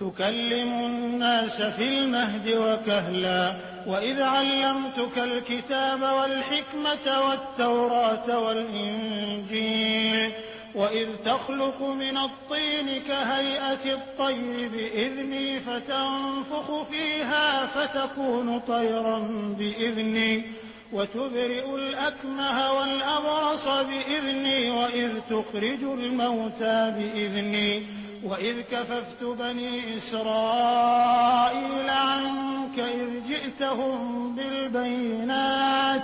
تكلم الناس في المهد وكهلا وإذ علمتك الكتاب والحكمة والتوراة والإنجيل وإذ تخلق من الطين كهيئة الطير بإذني فتنفخ فيها فتكون طيرا بإذني وتبرئ الأكمه والأبرص بإذني وإذ تخرج الموتى بإذني وإذ كففت بني إسرائيل عنك إذ جئتهم بالبينات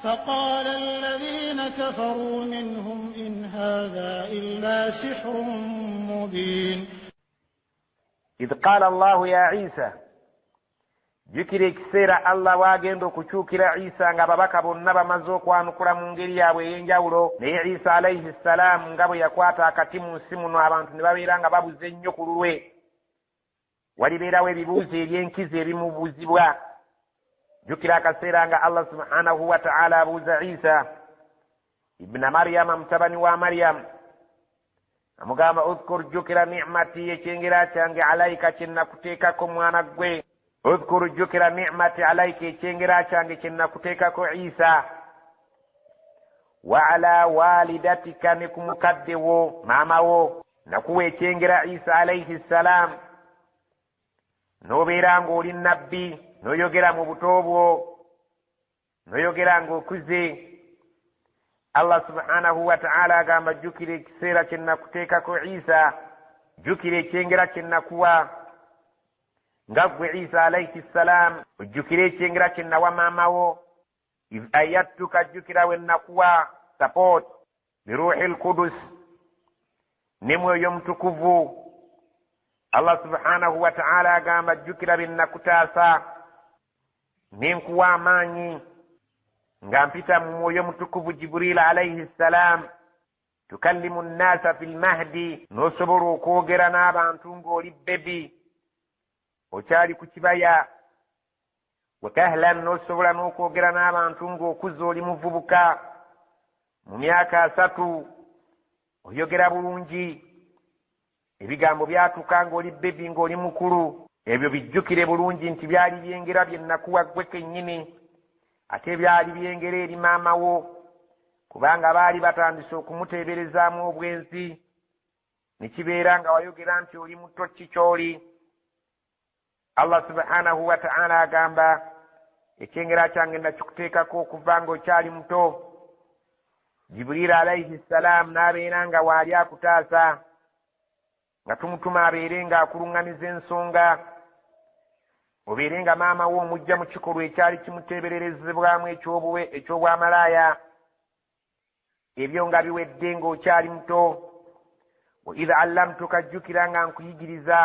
فقال الذين كفروا منهم إن هذا إلا سحر مبين. إذ قال الله يا عيسى jukira ekiseera Allah wagenda okukyukira Isa nga babaka bonna bamaze okwanukula mu ngeri yaabwe ey'enjawulo naye Isa alayhi salaam nga bwe yakwata akati mu nsi muno abantu ne babeera nga babuze nnyo ku lulwe walibeerawo ebibuuzo eby'enkizo ebimubuuzibwa. jukira akaseera nga Allah subhanahu wa ta'ala abuuza Isa ibna Maryama mutabani wa Maryam amugamba udhkur jukira ni'mati ekyengera kyange alayka kye nakuteekako mwana gwe udhkur jukira ni'mati alayka ekyengera kyange kye nakuteekako Isa wa ala walidatika ne ku mukadde wo maama wo nakuwa ekyengera Isa alayhi salaam n'obeera ng'oli nabbi n'oyogera mu buto bwo n'oyogera ng'okuze. Allah subhanahu wa ta'ala agamba jukira ekiseera kye nakuteekako Isa jukira ekyengera kye nakuwa nga ggwe Isa alayhi salaam ojjukira ekyengera kye nawa maama wo iz ayattuka jukira we nakuwa support biruuhi lkudus ne mwoyo mutukuvu. Allah subhanahu wa ta'ala agamba jukira bye nakutaasa ne nkuwa amaanyi nga mpita mu mwoyo mutukuvu Jibril alayhi salaam tukallimu nnaasa fi lmahdi n'osobola okwogera n'abantu ng'oli bebi okyali ku kibaya wa kahlan n'osobola n'okwogera n'abantu ng'okuze oli muvubuka mu myaka 3 oyogera bulungi ebigambo byatuuka ng'oli bebi ng'oli mukulu. ebyo bijjukire bulungi nti byali byengera bye nakuwa ggwe kennyini ate byali byengera eri maama wo kubanga baali batandise okumuteeberezaamu obwenzi ne kibeera nga wayogera nti oli muto ki ky'oli. Allah subhanahu wa ta'ala agamba ekyengera kyange nakikuteekako okuva ng'okyali muto. Jibril alayhi salaam n'abeera nga waali akutaasa nga tumutuma abeere nga akuluŋŋamiza ensonga obeere nga maama wo omujja mu kikolwa ekyali kimuteebererezebwamu eky'obwamalaaya ebyo nga biwedde ng'okyali muto. wa idh allamtuka jjukira nga nkuyigiriza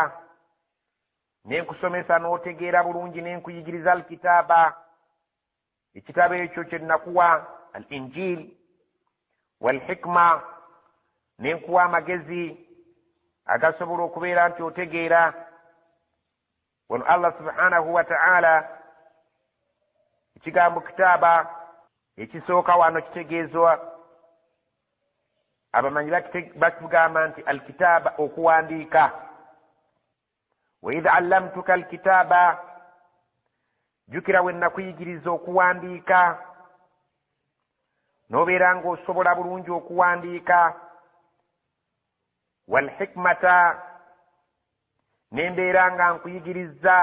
ne nkusomesa n'otegeera bulungi ne nkuyigiriza alkitaaba ekitabo ekyo kye nakuwa al injil wal hikma ne nkuwa amagezi agasobola okubeera nti otegeera. wano Allah subhanahu wa ta'ala ekigambo kitaaba ekisooka wano kitegeezwa abamanyi bakigamba nti alkitaaba okuwandiika. wa idh allamtuka alkitaaba jukira we nakuyigiriza okuwandiika n'obeera ng'osobola bulungi okuwandiika. wal hikmata nembeera nga nkuyigiriza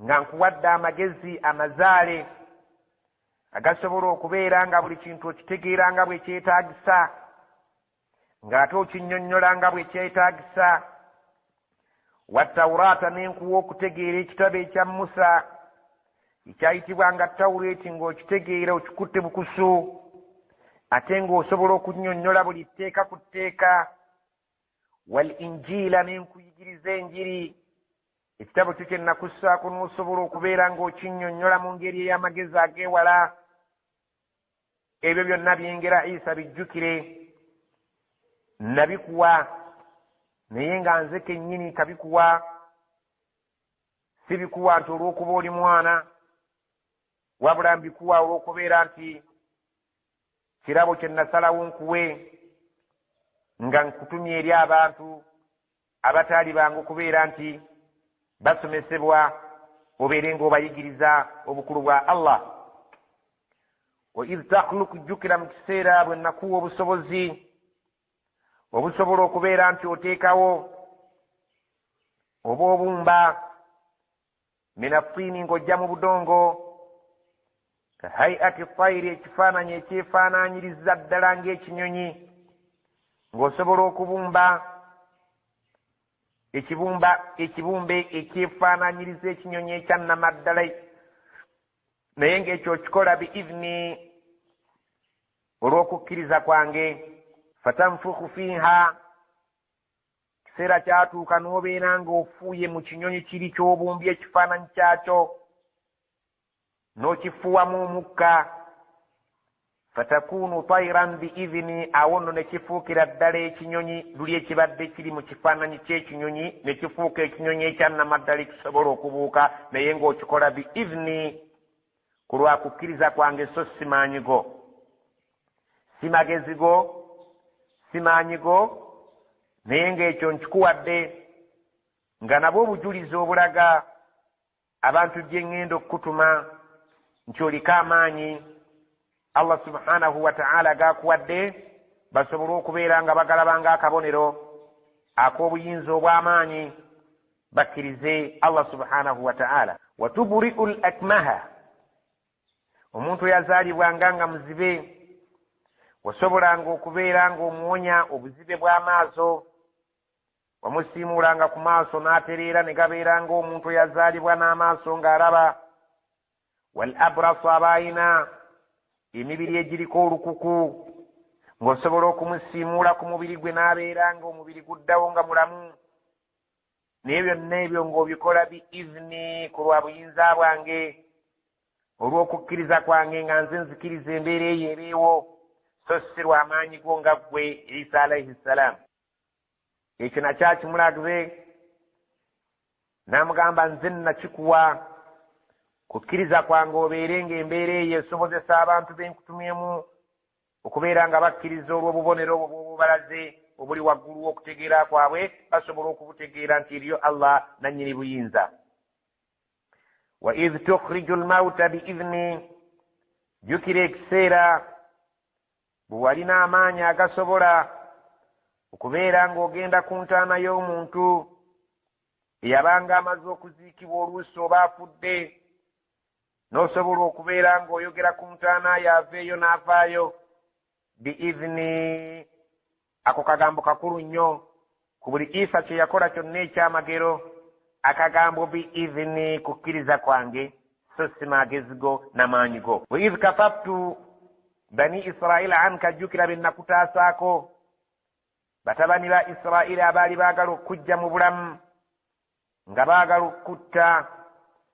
nga nkuwadde amagezi amazaale agasobola okubeera nga buli kintu okitegeera nga bwe kyetaagisa ng'ate okinnyonnyola nga bwe kyetaagisa. wattawuraata nenkuwa okutegeera ekitabo ekya Musa ekyayitibwa nga Tawureeti ng'okitegeera okikutte bukusu ate ng'osobola okunnyonnyola buli tteeka ku tteeka. wal injiila nenkuyigiriza enjiri ekitabo kyo kye nakussaako n'osobola okubeera ng'okinnyonnyola mu ngeri ey'amagezi ag'ewala. ebyo byonna byengera Isa bijjukire nabikuwa naye nga nze kennyini kabikuwa sibikuwa nti olw'okuba oli mwana wabula mbikuwa olw'okubeera nti kirabo kye nasalawo nkuwe nga nkutumye eri abantu abataali bangu kubeera nti basomesebwa obeere ng'obayigiriza obukulu bwa Allah. wa idh takhluqu, jjukira mu kiseera bwe nakuwa obusobozi obusobola okubeera nti oteekawo oba obumba mina ttini ng'ojja mu budongo, ka hayati tayiri, ekifaananyi ekyefaanaanyiriza ddala ng'ekinyonyi, ng'osobola okubumba ekibumbe ekyefaanaanyiriza ekinyonyi ekyannamaddala, naye ng'ekyo okikola biidhini, olw'okukkiriza kwange. fatanfukhu fiiha, kiseera kyatuuka n'obeera ng'ofuuye mu kinyonyi kiri ky'obumbye ekifaananyi kyakyo, n'okifuuwamu omukka. fatakunu tayran biidhini, awo nno ne kifuukira ddala ekinyonyi luli ekibadde kiri mu kifaananyi ky'ekinyonyi, ne kifuuka ekinyonyi ekyannamaddala kisobola okubuuka, naye ng'okikola biidhini, ku lwa kukkiriza kwange, so si maanyi go, si magezi go, si maanyi go, naye ng'ekyo nkikuwadde nga nabwo obujulizi obulaga abantu gye ŋŋenda okukutuma nti oliko amaanyi Allah subhanahu wa ta'ala gakuwadde, basobole okubeera nga bagalabanga akabonero ak'obuyinza obw'amaanyi, bakkirize Allah subhanahu wa ta'ala. wa tuburi'u al-akmaha, omuntu eyazaalibwanga nga muzibe wasobolanga okubeera ng'omuwonya obuzibe bw'amaaso, wamusiimuulanga ku maaso n'atereera ne gabeera ng'omuntu eyazaalibwa n'amaaso ng'alaba. wal abrasu, abaayina emibiri egiriko olukuku, ng'osobola okumusiimuula ku mubiri gwe n'abeera ng'omubiri guddawo nga mulamu. naye byonna ebyo ng'obikola biidhini, ku lwa buyinza bwange, olw'okukkiriza kwange nga nze nzikiriza embeera eyo ebeewo, so si lw'amaanyi go nga ggwe Isa alayhi salaam. ekyo nakyakimulagize, n'amugamba nze nakikuwa kukkiriza kwange obeere ng'embeera eyo esobozesa abantu benkutumyemu okubeera nga bakkiriza olw'obubonero obwo bw'obubalaze obuli waggulu w'okutegeera kwabwe, basobola okubutegeera nti eriyo Allah nannyini buyinza. wa idh tukhriju al-mauta biidhni, jjukira ekiseera bwe walina amaanyi agasobola okubeera ng'ogenda ku ntaana y'omuntu eyabanga amaze okuziikibwa oluusi oba afudde, n'osobola okubeera ng'oyogera ku ntaana yaaveeyo n'avaayo biidhini. ako kagambo kakulu nnyo ku buli Isa kye yakola kyonna ekyamagero, akagambo biidhini, kukkiriza kwange, so si magezi go n'amaanyi go. wa idh kafaftu bani Israila anka, jjukira be nakutaasaako batabani ba Israili abaali baagala okujja mu bulamu nga baagala okutta,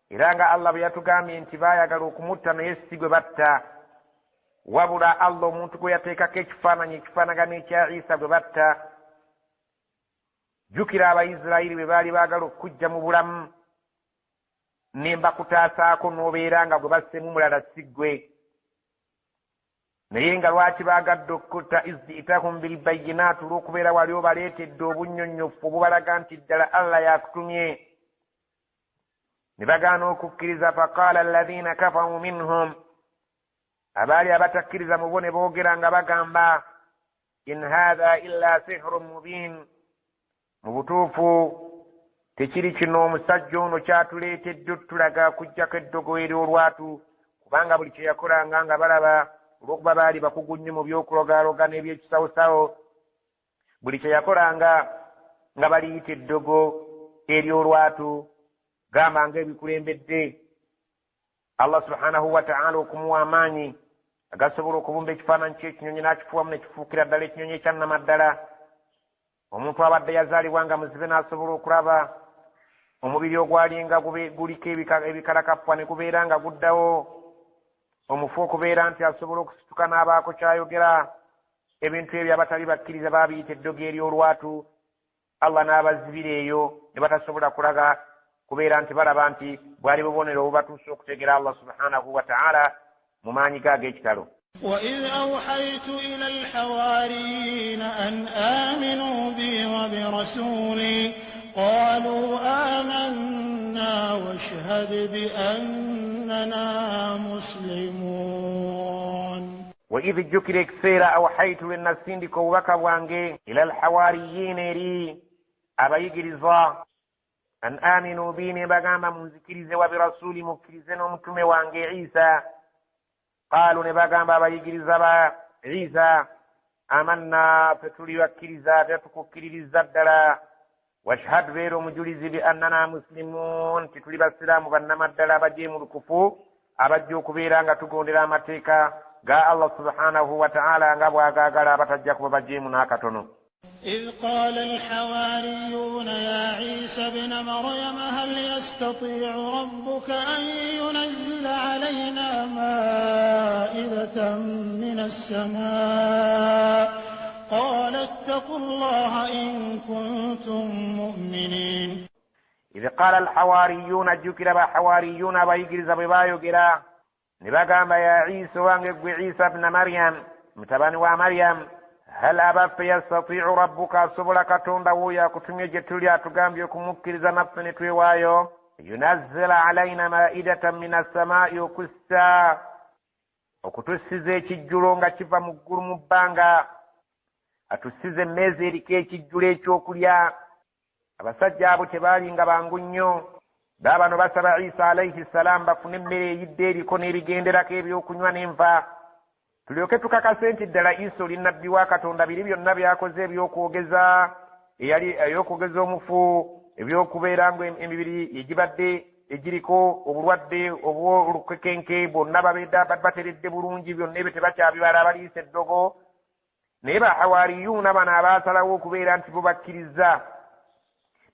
era nga Allah bwe yatugambye nti baayagala okumutta naye si gwe batta, wabula Allah omuntu gwe yateekako ekifaananyi ekifaanagana ekya Isa gwe batta. jjukira Abayisirayiri bwe baali baagala okujja mu bulamu, ne mbakutaasaako n'obeera nga gwe bassemu mulala si ggwe, naye nga lwaki baagadde okutta izitahum bilbayinaati, olw'okubeera wali obaleetedde obunnyonnyofu obubalaga nti ddala Allah yakutumye, ne bagaana okukkiriza. faqaala alladhiina kafaru minhum, abaali abatakkiriza mu bo ne boogera nga bagamba, in haadha illa sihrun mubiin, mu butuufu tekiri kino omusajja ono kyatuleetedde otulaga kujjako eddogo eri olwatu, kubanga buli kye yakolanga nga balaba, olw'okuba baali bakugu nnyo mu by'okulogaloga n'ebyekisawusawo, buli kye yakolanga nga baliyita eddogo eri olwatu, gamba ng'ebikulembedde Allah subhanahu wa ta'ala okumuwa amaanyi agasobola okubumba ekifaananyi ky'ekinyonyi n'akifuwamu ne kifuukira ddala ekinyonyi ekyannamaddala. omuntu abadde yazaalibwa nga muzibe n'asobola okulaba, omubiri ogwalinga guliko ebikalakapwa ne gubeera nga guddawo, omufu okubeera nti asobola okusituka n'abaako kyayogera, ebintu ebyo abatali bakkiriza baabiyita eddogo eri olwatu, Allah n'abazibira eyo ne batasobola kulaga, kubeera nti balaba nti bwali bubonero obubatuusa okutegeera Allah subhanahu wa ta'ala mu maanyi ge ag'ekitalo. وإذ أوحيت إلى الحواريين أن آمنوا بي وبرسولي قالوا آمنا واشهد بأننا مسلمون. وإذ جكرك سيرا أوحيت للنسيندك وكوانجي إلى الحواريين ري أبيجرزا أن آمنوا بي بغاما منذكرز وبرسولي مكرزين ومتم وانجي عيسى قالوا نبغاما أبيجرزا عيسى آمنا فتولي وكرزا فتككرزا الدلا واشهد غير مجلز بأننا مسلمون تتولي بالسلام وأنما الدلا بجيم الكفو أبجو كبيرا تقول لامتيكا قال الله سبحانه وتعالى قال بتجاك بجيم ناكتنو. إذ قال الحواريون يا عيسى ابن مريم هل يستطيع ربك أن ينزل علينا مائدة من السماء قال اتقوا الله إن كنتم مؤمنين. إذ قال الحواريون جكر بحواريون بيجرز ببايو جرا نبغى يا عيسى وانجب عيسى ابن مريم متبان ومريم هل أبا يستطيع ربك سبلك تندو يا كتمي جتوليا تغامبي كمكرز نفسني تويوايو ينزل علينا مائدة من السماء وكسا okutusize kijjulo nga kiva mu ggulu mu bbanga atusize emmeeza eriko ekijjulo ekyokulya. Abasajja abo tebaalinga bangu nnyo baabano basaba Isa alayhi salaam bafune emmere eyidde eriko n'ebigenderako ebyokunywa n'enva tulyoke tukakase nti ddala Isa oli nnabbi wa Katonda biri byonna byakoze ebyokwogeza ey'okwogeza omufu ebyokubeera ngo emibiri egibadde egiriko obulwadde obw'olukekenke bonna bateredde bulungi byonna ebyo tebakyabibala abaliisa eddogo. naye bahawariyuuna bano abaasalawo okubeera nti bo bakkiriza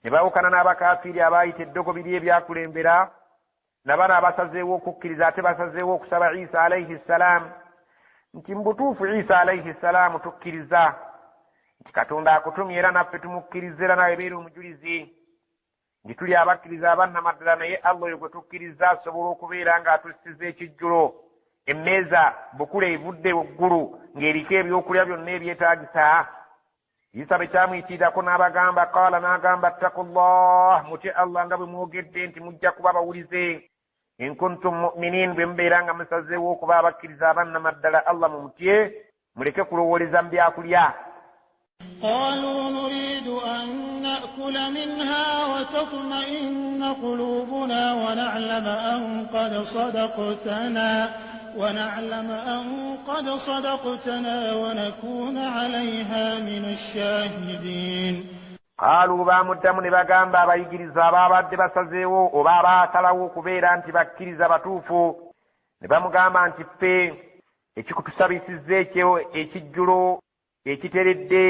ne bawukana n'abakafiiri abaayita eddogo biri ebyakulembera nabano abasazeewo okukkiriza ate basazeewo okusaba Isa alayhi salaam nti mbutuufu Isa alayhi salaam tukkiriza nti Katonda akutumye era naffe tumukkiriza era nawe beera omujulizi nti tuli abakkiriza abannamaddala naye Allah oyo gwe tukkiriza asobola okubeera ng'atusiza ekijjulo emmeeza bukule evudde waggulu ng'eriko ebyokulya byonna ebyetaagisa. Isa bwe kyamuyitirirako n'abagamba qaala n'agamba ttakullah mutye Allah nga bwe mwogedde nti mujja kuba bawulize in kuntum mu'minin bwe mubeera nga musazeewo okuba abakkiriza abannamaddala Allah mumutye muleke kulowooleza mu byakulya. قالوا نريد أن نأكل منها وتطمئن قلوبنا ونعلم أن قد صدقتنا ونكون عليها من الشاهدين. قالوا bamuddamu ne bagamba abayigiriza abaabadde basazeewo oba abaasalawo okubeera nti bakkiriza batuufu ne bamugamba nti ffe ekikutusabisizza ekyo ekijjulo ekiteredde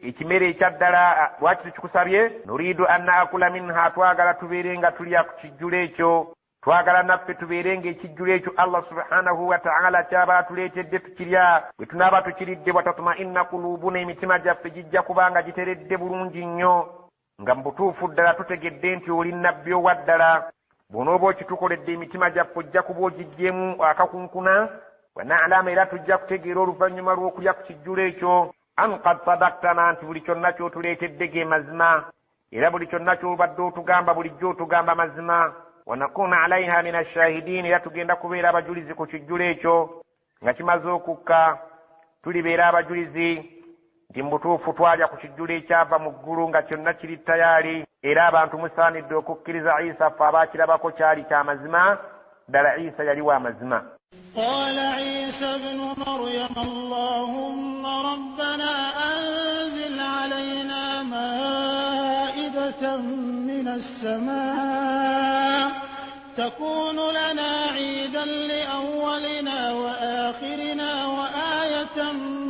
ekimere ekyaddala lwaki tukikusabye nuriidu an naakula minha twagala tubeere nga tulya ku kijjulo ekyo twagala naffe tubeere nga ekijjulo ekyo Allah subhanahu wa ta'ala kyaba atuleetedde tukirya bwe tunaaba tukiridde watatma'inna qulubuna emitima gyaffe gijja kubanga giteredde bulungi nnyo nga mu butuufu ddala tutegedde nti oli nnabbi owa ddala bw'onooba okitukoledde emitima gyaffe ojja kuba ogiggyemu akakunkuna wa na'lama era tujja kutegeera oluvannyuma lw'okulya ku kijjulo ekyo an qad sadaktana nti buli kyonna ky'otuleetedde ge mazima era buli kyonna ky'obadde otugamba bulijjo otugamba mazima wanakuna alaiha min ashahidin era tugenda kubeera abajulizi ku kijjulo ekyo nga kimaze okukka tulibeera abajulizi nti mubutuufu twalya ku kijjulo ekyava mu ggulu nga kyonna kiri tayaali era abantu musaanidde okukkiriza Isa ffe abaakirabako kyali kya mazima ddala Isa yali wa mazima. قال عيسى ابن مريم اللهم ربنا أنزل علينا مائدة من السماء تكون لنا عيدا لأولنا وآخرنا وآية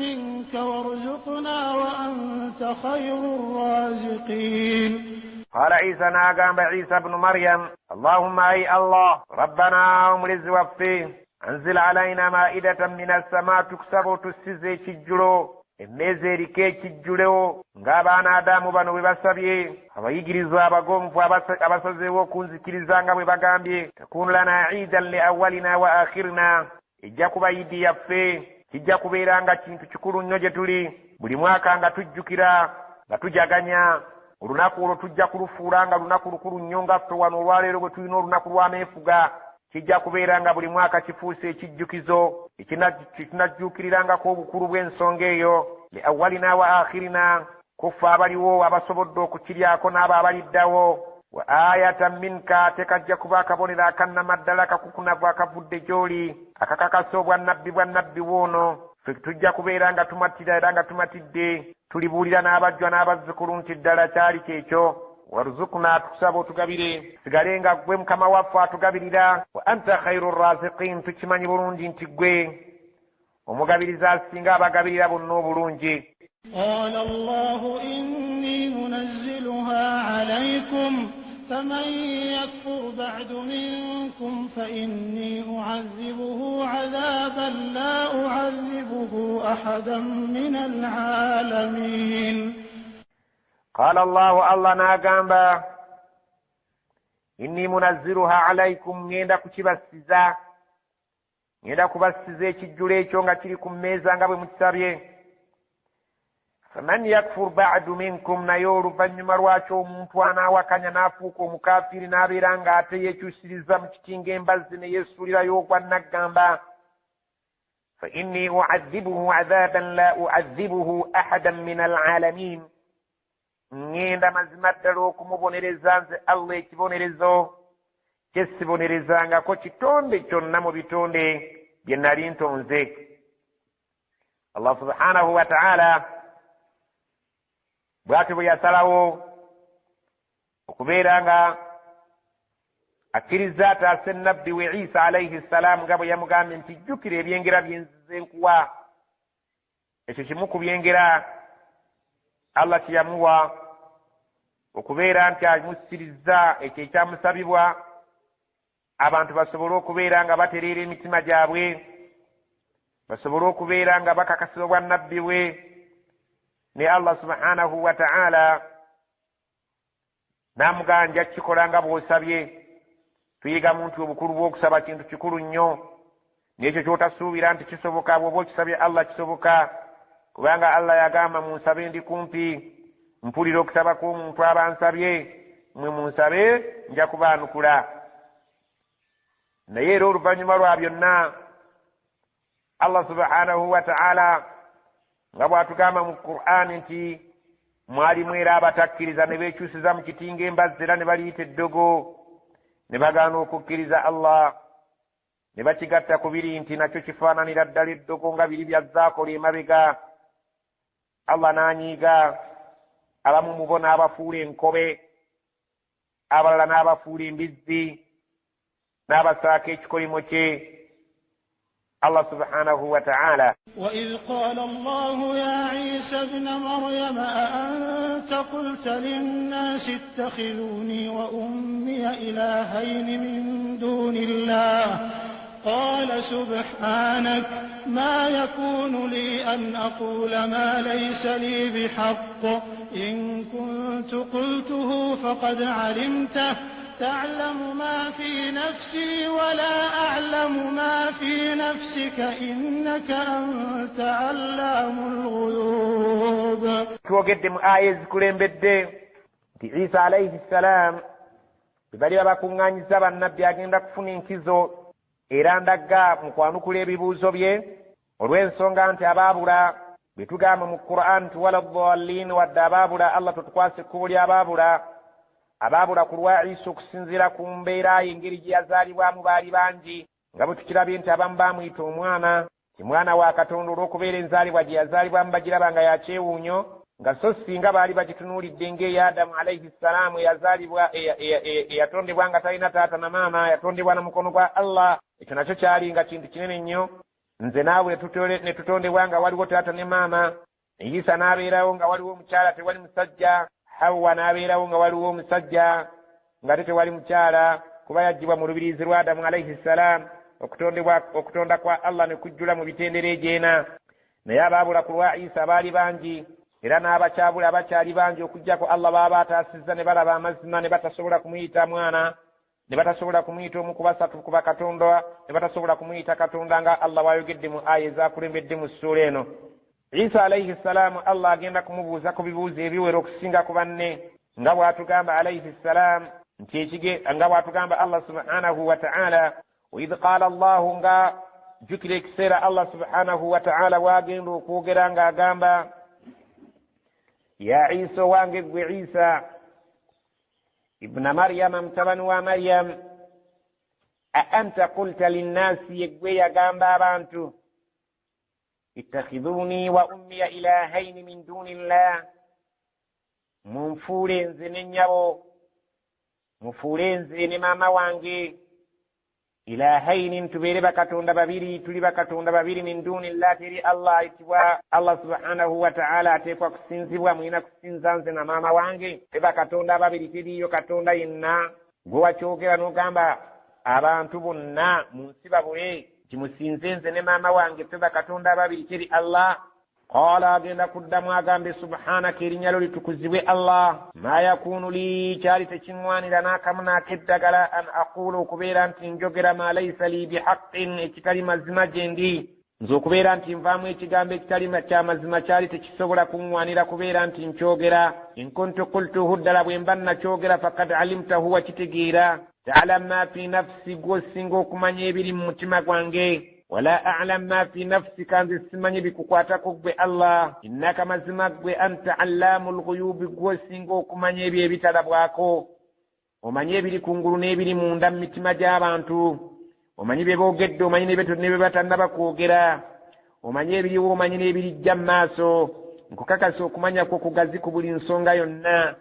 منك وارزقنا وأنت خير الرازقين. قال عيسى ناقام عيسى ابن مريم اللهم أي الله ربنا أمرز وفيه أنزل علينا مائدة من السماء تكسب تسزي kijjulo emmeeza eriko ekijjulo ng'abaana Adamu bano bwe basabye abayigiriza abagonvu abasazeewo okunzikiriza nga bwe bagambye takunu lana iidan li awalina wa akhirina ejja kuba yidi yaffe kijja kubeera nga kintu kikulu nnyo gye tuli. Buli mwaka nga tujjukira nga tujaganya olunaku olwo tujja kulufuula nga lunaku lukulu nnyo nga ffe wano olwaleero bwe tulina olunaku lw'ameefuga. Kijja kubeera nga buli mwaka kifuuse ekijjukizo ekinajjuukirirangako obukulu bw'ensonga eyo. Li awwalina wa akhirina, kuffe abaliwo abasobodde okukiryako n'abo abaliddawo. Wa ayatan minka, tekajja kuba akabonero akannamaddala kakukunavu akavudde gy'oli akakakasa obwannabbi woono. Ffe tujja kubeera nga tumatira era nga tumatidde tulibuulira n'abajjwa n'abazzukulu nti ddala kyali kyekyo. Warzuqna, tukusaba otugabire, sigale nga gwe mukama waffe atugabirira. Wa anta khairu raziqin, tukimanyi bulungi nti gwe omugabiriza asinga abagabirira bonna obulungi. قال الله إني منزلها عليكم فمن يكفر بعد منكم فإني أعذبه عذابا لا أعذبه أحدا من العالمين. قال الله ناغامبا إني منزلها عليكم, ngenda kukibasiza, ngenda kubasiza ekijjulo ekyo nga kiri ku mmeeza nga bwe mukisabye. Faman yakfur ba'du minkum, naye oluvannyuma lwakyo omuntu anaawakanya n'afuuka omukaafiri n'abeera nga ate yeekyusiriza mu kitinga embazzi ne yeesuulirayo ogwa naggamba. Fa inni u'adhibuhu 'adhaban la u'adhibuhu ahadan min al'alamin, ngenda mazima ddala okumubonereza nze Allah ekibonerezo kye sibonerezangako kitonde kyonna mu bitonde bye nali ntonze. Allah subhanahu wa ta'ala bw'atyo bwe yasalawo okubeera nga akkiriza ataase nnabbi we Isa alayhi salaam nga bwe yamugambye nti jjukira ebyengera bye nzize nkuwa. Ekyo kimu ku byengera Allah kye yamuwa, okubeera nti amusiriza ekyo ekyamusabibwa, abantu basobole okubeera nga batereera emitima gyabwe, basobole okubeera nga bakakasibwa bwannabbi bwe. Ne Allah subhanahu wa ta'ala n'amuganja kikola nga bw'osabye. Tuyigamu nti obukulu bw'okusaba kintu kikulu nnyo, n'ekyo ky'otasuubira nti kisoboka bw'oba okisabye Allah kisoboka, kubanga Allah yagamba munsabe ndi kumpi, mpulira okusaba kw'omuntu aba ansabye, mwe munsabe nja kubaanukula. Naye era oluvannyuma lwa byonna Allah subhanahu wa ta'ala nga bw'atugamba mu Qur'an nti mwalimu era abatakkiriza ne beekyusiza mu kitinga embazzi era ne baliyita eddogo, ne bagaana okukkiriza Allah, ne bakigatta ku biri nti nakyo kifaananira ddala eddogo nga biri byazaakola emabega. Allah n'anyiiga, abamu mu bo n'abafuula enkobe, abalala n'abafuula embizzi, n'abasaako ekikolimo kye. Allah subhanahu wa ta'ala. وإذ قال الله يا عيسى ابن مريم أأنت قلت للناس اتخذوني وأمي إلهين من دون الله قال سبحانك ما يكون لي أن أقول ما ليس لي بحق إن كنت قلته فقد علمته تعلم ما في نفسي ولا أعلم ما في نفسك إنك أنت علام الغيوب. twogedde mu aya ezikulembedde nti Isa alayhi salaam bwe bali babakuŋŋaanyiza bannabbi agenda kufuna enkizo, era ndagga mu kwanukula ebibuuzo bye olw'ensonga nti abaabula bwe tugamba mu Qur'an nti wala ddaalliin, wadde abaabula Allah totukwasa ekkubo abaabula ku lwa Isa okusinziira ku mbeera ye engeri gye yazaalibwamu baali bangi, nga bwe tukirabye nti abamu baamuyita omwana, ti mwana wa Katonda olw'okubeera enzaalibwa gye yazaalibwamu bagiraba nga yakyewuunyo, nga so singa baali bagitunuulidde ng'eya Adamu alayhi salaamu eyazaalibwa eyatondebwa nga talina taata na maama, yatondebwa na mukono gwa Allah. Ekyo nakyo kyali nga kintu kinene nnyo. Nze naawe ne tutondebwa nga waliwo taata ne maama. Isa n'abeerawo nga waliwo omukyala tewali musajja, Hawa n'abeerawo nga waliwo omusajja ng'ate tewali mukyala, kuba yaggyibwa mu lubiriizi lwa Adamu alayhi salaam. Okutonda kwa Allah ne kujjula mu bitendera egy'ena. Naye abaabula ku lwa Isa baali bangi, era n'abakyabula bakyali bangi okuggyako Allah baaba ataasizza ne balaba amazima ne batasobola kumuyita mwana, ne batasobola kumuyita omu ku basatu ku bakatonda, ne batasobola kumuyita katonda nga Allah wayogedde mu aya ezakulembedde mu ssuula eno. Isa alayhi salaamu Allah agenda kumubuuza ku bibuuzo ebiwera okusinga ku banne, nga bw'atugamba alayhi salaam nti nga bw'atugamba Allah subhanahu wa ta'ala, wa idh qaala Allahu, nga jjukira ekiseera Allah subhanahu wa ta'ala wagenda okwogera ng'agamba, ya Isa wange gwe Isa ibna Maryama mutabani wa Maryam, a anta qulta linnaasi, yeggwe yagamba abantu, ittakhidhuni wa ummiya ilahaini min dunillah, munfuule nze ne nnyabo, mufuule nze ne maama wange, ilahaini ntubeere bakatonda babiri, tuli bakatonda babiri min dunillah, teri Allah ayitibwa Allah subhanahu wa ta'ala ateekwa kusinzibwa, mwina kusinza nze na maama wange, te bakatonda babiri, teriyo katonda yenna. Gwe wakyogera n'ogamba abantu bonna mu nsi babule nti musinze nze ne maama wange, te bakatonda babiri, teri Allah. Qala, agenda kuddamu agambe, subhanaka, erinnya lyo litukuzibwe Allah, ma yakunu li, kyali tekiŋŋwanira n'akamu n'akeddagala, an aqula, okubeera nti njogera, ma laysa li bihaqqin, ekitali mazima gye ndi, nze okubeera nti nvaamu ekigambo ekitali kya mazima kyali tekisobola kuŋŋwanira kubeera nti nkyogera. In kuntu qultuhu, ddala bwe mba nakyogera, faqad alimtahu, wakitegeera. Ta'lam ma fi nafsi, gwe osinga okumanya ebiri mu mutima gwange, wala a'lam ma fi nafsika, nze simanyi bikukwatako gwe Allah. Innaka, mazima gwe, anta allamul ghuyubi, gwe osinga okumanya ebyo ebitalabwako. Omanyi ebiri kungulu n'ebiri munda mu mitima gy'abantu. Omanyi bye boogedde, omanyi ne bye batannaba kwogera. Omanyi ebiriwo, omanyi n'ebirijja mu maaso. Nkukakasa okumanya kwo kugazi ku buli nsonga yonna.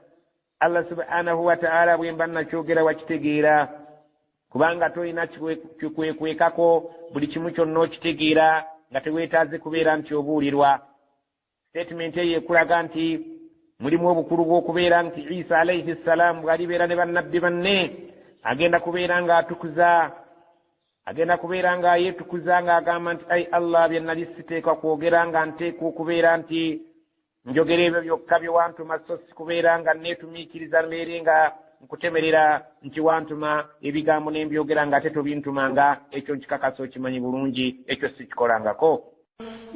Allah subhanahu wa ta'ala bwe mba nakyogera wakitegeera, kubanga tolina kikwekwekako, buli kimu kyonna okitegeera nga teweetaaze kubeera nti obuulirwa. Statement eyo ekulaga nti mulimu obukulu bw'okubeera nti Isa alayhi salaam bw'alibeera ne bannabbi banne agenda kubeera ng'atukuza, agenda kubeera ng'ayeetukuza ng'agamba nti ai Allah, bye nali siteekwa kwogera nga nteekwa okubeera nti njogera ebyo byokka bye wantuma, so si kubeera nga neetumiikiriza mbeere nga nkutemerera nti wantuma ebigambo n'embyogera nga ate tobintumanga. Ekyo nkikakasa okimanyi bulungi, ekyo sikikolangako.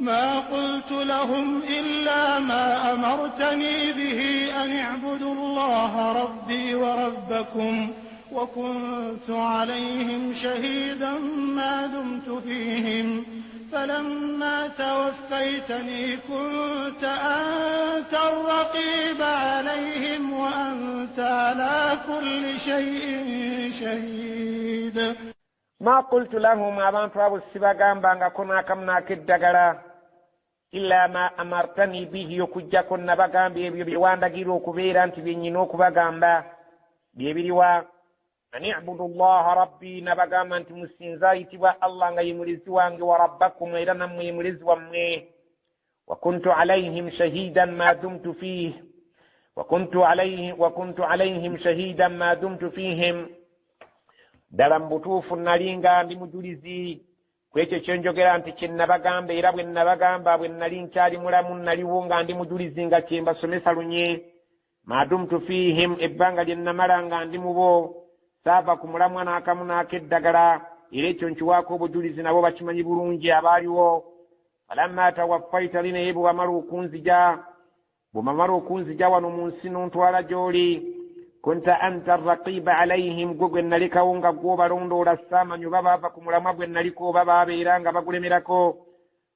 ما قلت لهم إلا ما أمرتني به أن اعبدوا الله ربي وربكم وكنت عليهم شهيدا ما دمت فيهم فلما توفيتني كنت أنت الرقيب عليهم وأنت على كل شيء شهيد. ما قلت لهم abantu abo sibagambangako n'akamu n'akeddagala, illa ma amartani bihi, okujjako nabagamba ebyo bye wandagira okubeera nti byennyina okubagamba byebiriwa. Ani abudu llaha rabbi, nabagamba nti musinza ayitibwa Allah nga ye mulezi wange, wa rabbakum, era nammwe ye mulezi wammwe. Wa kuntu alayhim shahidan ma dumtu fihi, wa kuntu alayhim shahidan ma dumtu fihim, ddala mu butuufu nali nga ndi mujulizi ku ekyo kyenjogera nti kye nabagamba, era bwe nabagamba bwe nali nkyali mulamu naliwo nga ndi mujulizi nga kye mbasomesa lunye. Ma dumtu fihim, ebbanga lye namala nga ndi mu bo, saava ku mulamwa n'akamu n'akeddagala, era ekyo nkiwaako obujulizi, nabo bakimanyi bulungi abaaliwo. Falamma tawaffaitani, naye bwe wamala okunzija wano mu nsi n'ontwala gy'oli, kunta anta arraqiba alayhim, gwe nalekawo nga gw'obalondoola, saamanyi oba baava ku mulamwa gwe naliko oba baabeera nga bagulemerako.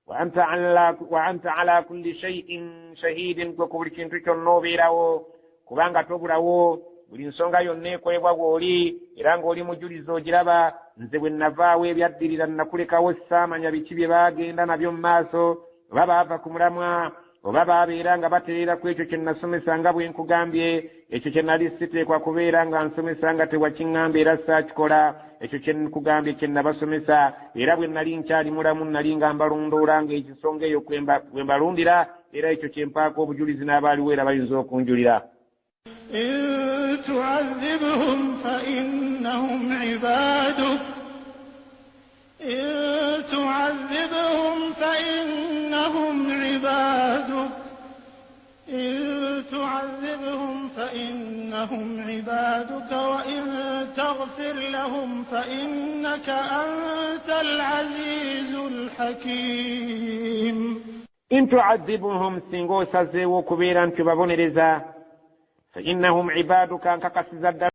Wa anta ala kulli shay'in shahidin, gwe ku buli kintu kyonna obeerawo, kubanga tobulawo, buli nsonga yonna ekolebwa bw'oli, era ng'oli mujulizi ogiraba. Nze bwe navaawo ebyaddirira nakulekawo, saamanya biki bye baagenda nabyo mu maaso, oba baava ku mulamwa oba baabeera nga batereera ku ekyo kye nasomesa nga bwe nkugambye. Ekyo kye nali siteekwa kubeera nga nsomesa nga tewakiŋŋamba era saakikola. Ekyo kye nkugambye kye nabasomesa, era bwe nali nkyali mulamu nali nga mbalondoola ng'ekisonga eyo kwe mbalundira, era ekyo kye mpaako obujulizi n'abaaliwo era bayinza okunjulira. إن تعذبهم فإنهم عبادك إن تعذبهم فإنهم عبادك إن تعذبهم فإنهم فإنهم عبادك وإن تغفر لهم فإنك أنت العزيز الحكيم إن تعذبهم سنغو سزيو كبيرا كبابون رزا فإنهم عبادك أنك قصد